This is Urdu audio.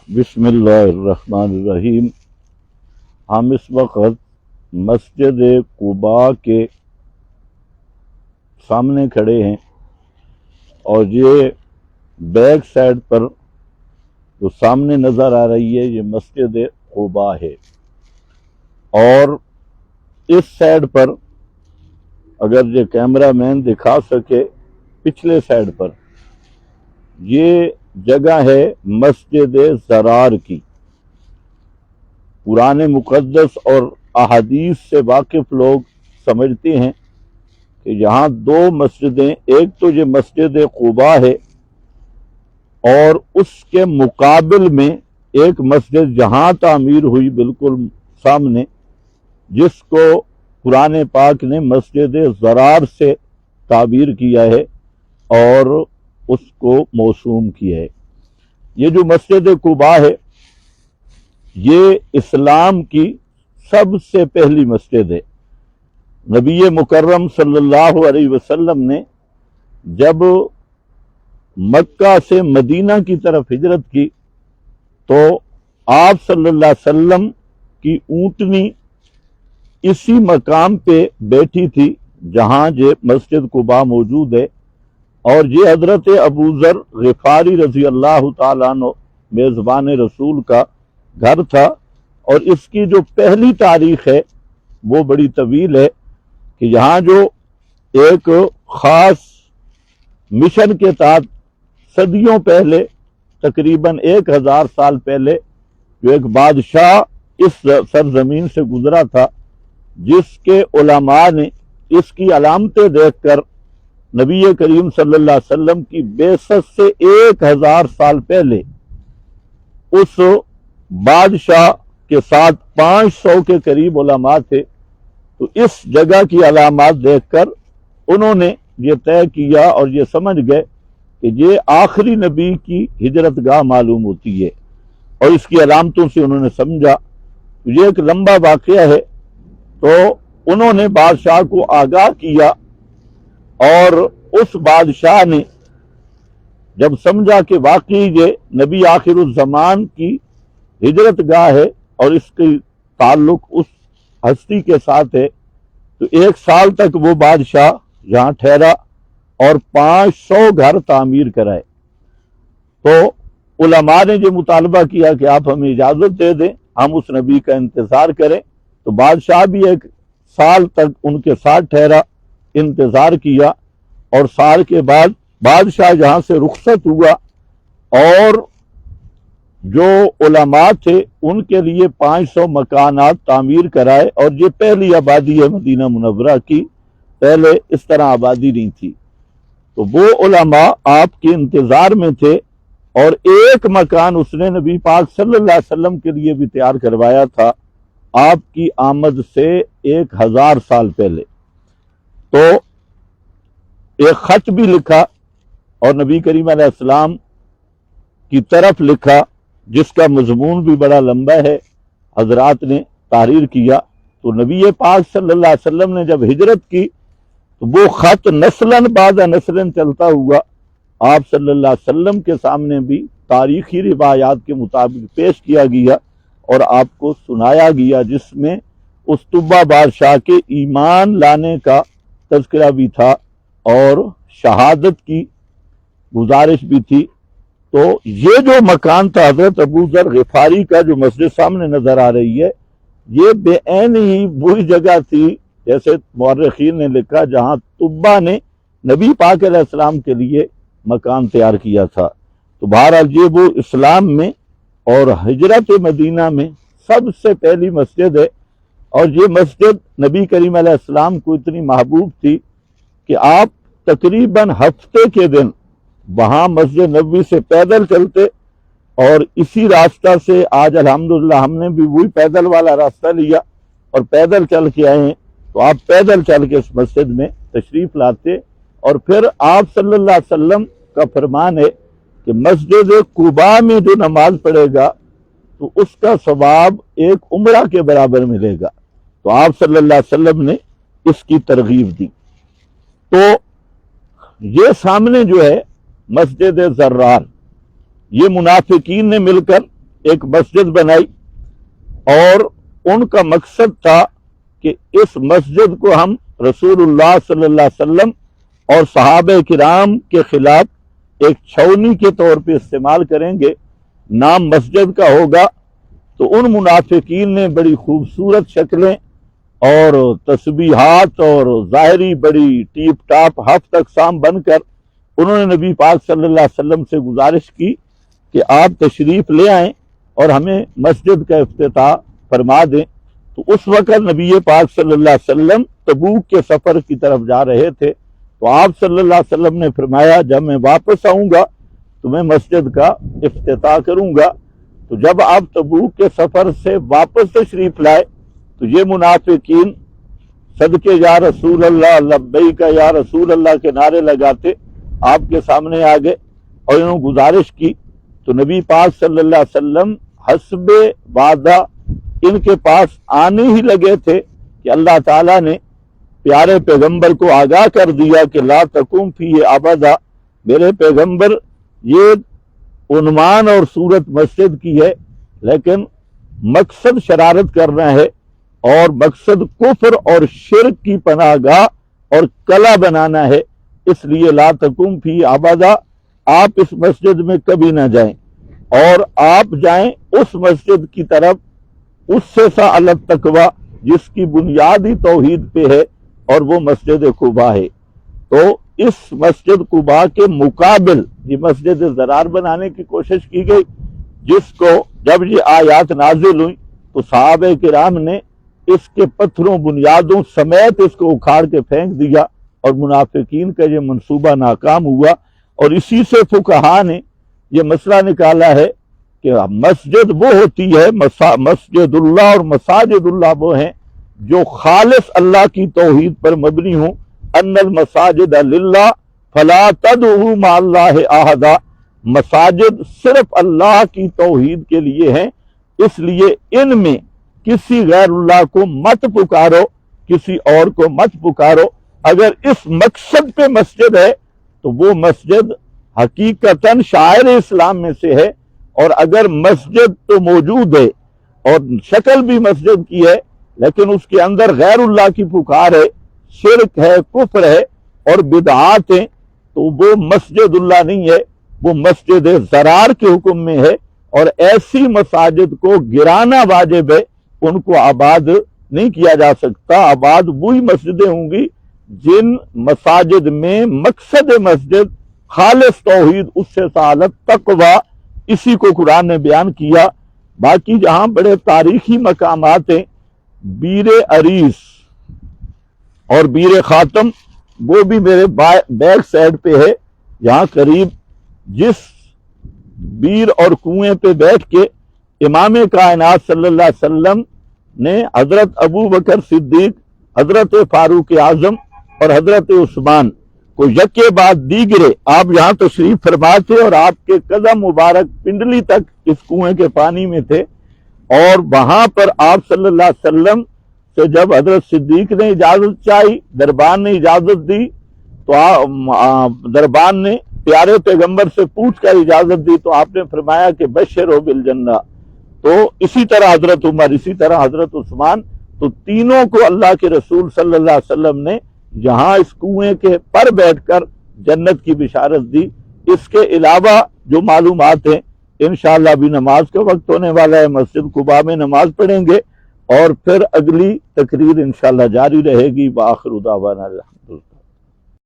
بسم اللہ الرحمن الرحیم۔ ہم اس وقت مسجد قباء کے سامنے کھڑے ہیں اور یہ بیک سائڈ پر جو سامنے نظر آ رہی ہے یہ مسجد قباء ہے، اور اس سائڈ پر اگر یہ کیمرہ مین دکھا سکے پچھلے سائڈ پر یہ جگہ ہے مسجد ضرار کی۔ قرآن مقدس اور احادیث سے واقف لوگ سمجھتے ہیں کہ یہاں دو مسجدیں، ایک تو یہ مسجد قباء ہے اور اس کے مقابل میں ایک مسجد جہاں تعمیر ہوئی بالکل سامنے، جس کو قرآن پاک نے مسجد ضرار سے تعبیر کیا ہے اور اس کو موسوم کیا ہے۔ یہ جو مسجد قباء ہے یہ اسلام کی سب سے پہلی مسجد ہے۔ نبی مکرم صلی اللہ علیہ وسلم نے جب مکہ سے مدینہ کی طرف ہجرت کی تو آپ صلی اللہ علیہ وسلم کی اونٹنی اسی مقام پہ بیٹھی تھی جہاں یہ مسجد قباء موجود ہے، اور یہ حضرت ابو ذر غفاری رضی اللہ تعالیٰ عنہ میزبان رسول کا گھر تھا، اور اس کی جو پہلی تاریخ ہے وہ بڑی طویل ہے کہ یہاں جو ایک خاص مشن کے تحت صدیوں پہلے، تقریباً 1000 سال پہلے، جو ایک بادشاہ اس سرزمین سے گزرا تھا، جس کے علماء نے اس کی علامتیں دیکھ کر نبی کریم صلی اللہ علیہ وسلم کی بعثت سے 1000 سال پہلے اس بادشاہ کے ساتھ 500 کے قریب علماء تھے، تو اس جگہ کی علامات دیکھ کر انہوں نے یہ طے کیا اور یہ سمجھ گئے کہ یہ آخری نبی کی ہجرت گاہ معلوم ہوتی ہے، اور اس کی علامتوں سے انہوں نے سمجھا۔ یہ ایک لمبا واقعہ ہے، تو انہوں نے بادشاہ کو آگاہ کیا، اور اس بادشاہ نے جب سمجھا کہ واقعی یہ نبی آخر الزمان کی ہجرت گاہ ہے اور اس کی تعلق اس ہستی کے ساتھ ہے، تو 1 سال تک وہ بادشاہ یہاں ٹھہرا اور 500 گھر تعمیر کرائے۔ تو علماء نے یہ مطالبہ کیا کہ آپ ہمیں اجازت دے دیں، ہم اس نبی کا انتظار کریں، تو بادشاہ بھی 1 سال تک ان کے ساتھ ٹھہرا، انتظار کیا، اور سال کے بعد بادشاہ یہاں سے رخصت ہوا، اور جو علماء تھے ان کے لیے 500 مکانات تعمیر کرائے، اور یہ پہلی آبادی ہے مدینہ منورہ کی، پہلے اس طرح آبادی نہیں تھی۔ تو وہ علماء آپ کے انتظار میں تھے، اور ایک مکان اس نے نبی پاک صلی اللہ علیہ وسلم کے لیے بھی تیار کروایا تھا آپ کی آمد سے 1000 سال پہلے۔ تو ایک خط بھی لکھا اور نبی کریم علیہ السلام کی طرف لکھا، جس کا مضمون بھی بڑا لمبا ہے، حضرات نے تحریر کیا۔ تو نبی پاک صلی اللہ علیہ وسلم نے جب ہجرت کی تو وہ خط نسلاً بعد نسلاً چلتا ہوا آپ صلی اللہ علیہ وسلم کے سامنے بھی تاریخی روایات کے مطابق پیش کیا گیا اور آپ کو سنایا گیا، جس میں اس طبہ بادشاہ کے ایمان لانے کا تذکرہ بھی تھا اور شہادت کی گزارش بھی تھی۔ تو یہ جو مکان تھا حضرت ابو ذر غفاری کا، جو مسجد سامنے نظر آ رہی ہے، یہ بے عین ہی وہی جگہ تھی جیسے مورخین نے لکھا جہاں طبہ نے نبی پاک علیہ السلام کے لیے مکان تیار کیا تھا۔ تو بہرحال یہ وہ اسلام میں اور ہجرت مدینہ میں سب سے پہلی مسجد ہے، اور یہ مسجد نبی کریم علیہ السلام کو اتنی محبوب تھی کہ آپ تقریباً ہفتے کے دن وہاں مسجد نبوی سے پیدل چلتے، اور اسی راستہ سے آج الحمدللہ ہم نے بھی وہی پیدل والا راستہ لیا اور پیدل چل کے آئے ہیں، تو آپ پیدل چل کے اس مسجد میں تشریف لاتے، اور پھر آپ صلی اللہ علیہ وسلم کا فرمان ہے کہ مسجد قباء میں جو نماز پڑھے گا تو اس کا ثواب ایک عمرہ کے برابر ملے گا۔ تو آپ صلی اللہ علیہ وسلم نے اس کی ترغیب دی۔ تو یہ سامنے جو ہے مسجد ضرار، یہ منافقین نے مل کر ایک مسجد بنائی، اور ان کا مقصد تھا کہ اس مسجد کو ہم رسول اللہ صلی اللہ علیہ وسلم اور صحابہ کرام کے خلاف ایک چھاؤنی کے طور پہ استعمال کریں گے، نام مسجد کا ہوگا۔ تو ان منافقین نے بڑی خوبصورت شکلیں اور تسبیحات اور ظاہری بڑی ٹیپ ٹاپ ہفت اقسام بن کر انہوں نے نبی پاک صلی اللہ علیہ وسلم سے گزارش کی کہ آپ تشریف لے آئیں اور ہمیں مسجد کا افتتاح فرما دیں۔ تو اس وقت نبی پاک صلی اللہ علیہ وسلم تبوک کے سفر کی طرف جا رہے تھے، تو آپ صلی اللہ علیہ وسلم نے فرمایا جب میں واپس آؤں گا تو میں مسجد کا افتتاح کروں گا۔ تو جب آپ تبوک کے سفر سے واپس تشریف لائے تو یہ منافقین صدقے یا رسول اللہ لبیک یا رسول اللہ کے نعرے لگاتے آپ کے سامنے آ گئے اور انہوں نے گزارش کی۔ تو نبی پاک صلی اللہ علیہ وسلم حسب وعدہ ان کے پاس آنے ہی لگے تھے کہ اللہ تعالیٰ نے پیارے پیغمبر کو آگاہ کر دیا کہ لا تقم فی ابدا، میرے پیغمبر یہ عنوان اور صورت مسجد کی ہے لیکن مقصد شرارت کرنا ہے اور مقصد کفر اور شرک کی پناہ گاہ اور قلعہ بنانا ہے، اس لیے لا تقم فی ابدا، آپ اس مسجد میں کبھی نہ جائیں، اور آپ جائیں اس مسجد کی طرف اس سے سا التقوی جس کی بنیادی توحید پہ ہے، اور وہ مسجد قباء ہے۔ تو اس مسجد قباء کے مقابل یہ مسجد ضرار بنانے کی کوشش کی گئی، جس کو جب یہ آیات نازل ہوئی تو صحابہ کرام نے اس کے پتھروں بنیادوں سمیت اس کو اکھاڑ کے پھینک دیا، اور منافقین کا یہ منصوبہ ناکام ہوا۔ اور اسی سے فقہا نے یہ مسئلہ نکالا ہے کہ مسجد وہ ہوتی ہے، مسجد اللہ اور مساجد اللہ وہ ہیں جو خالص اللہ کی توحید پر مبنی ہوں۔ ان المساجد للہ فلا تدعوا مع اللہ احدا، مساجد صرف اللہ کی توحید کے لیے ہیں، اس لیے ان میں کسی غیر اللہ کو مت پکارو، کسی اور کو مت پکارو۔ اگر اس مقصد پہ مسجد ہے تو وہ مسجد حقیقتاً شاعر اسلام میں سے ہے، اور اگر مسجد تو موجود ہے اور شکل بھی مسجد کی ہے لیکن اس کے اندر غیر اللہ کی پکار ہے، شرک ہے، کفر ہے اور بدعات ہیں، تو وہ مسجد اللہ نہیں ہے، وہ مسجد ضرار کے حکم میں ہے، اور ایسی مساجد کو گرانا واجب ہے، ان کو آباد نہیں کیا جا سکتا۔ آباد وہی مسجدیں ہوں گی جن مساجد میں مقصد مسجد خالص توحید، اس سے سالت تقوی، اسی کو قرآن نے بیان کیا۔ باقی جہاں بڑے تاریخی مقامات ہیں، بیر عریس اور بیر خاتم، وہ بھی میرے بیک سائڈ پہ ہے، یہاں قریب، جس بیر اور کنویں پہ بیٹھ کے امام کائنات صلی اللہ علیہ وسلم نے حضرت ابو بکر صدیق، حضرت فاروق اعظم اور حضرت عثمان کو یکے بعد دیگرے آپ یہاں تشریف فرما تھے، اور آپ کے قدم مبارک پنڈلی تک اس کنویں کے پانی میں تھے، اور وہاں پر آپ صلی اللہ علیہ وسلم سے جب حضرت صدیق نے اجازت چاہی، دربان نے اجازت دی، تو دربان نے پیارے پیغمبر سے پوچھ کر اجازت دی، تو آپ نے فرمایا کہ بشروا بالجنہ۔ تو اسی طرح حضرت عمر، اسی طرح حضرت عثمان، تو تینوں کو اللہ کے رسول صلی اللہ علیہ وسلم نے یہاں اس کنویں کے پر بیٹھ کر جنت کی بشارت دی۔ اس کے علاوہ جو معلومات ہیں، انشاءاللہ ابھی نماز کا وقت ہونے والا ہے، مسجد قباء میں نماز پڑھیں گے، اور پھر اگلی تقریر انشاءاللہ جاری رہے گی۔ وآخر دعوانا الحمدللہ۔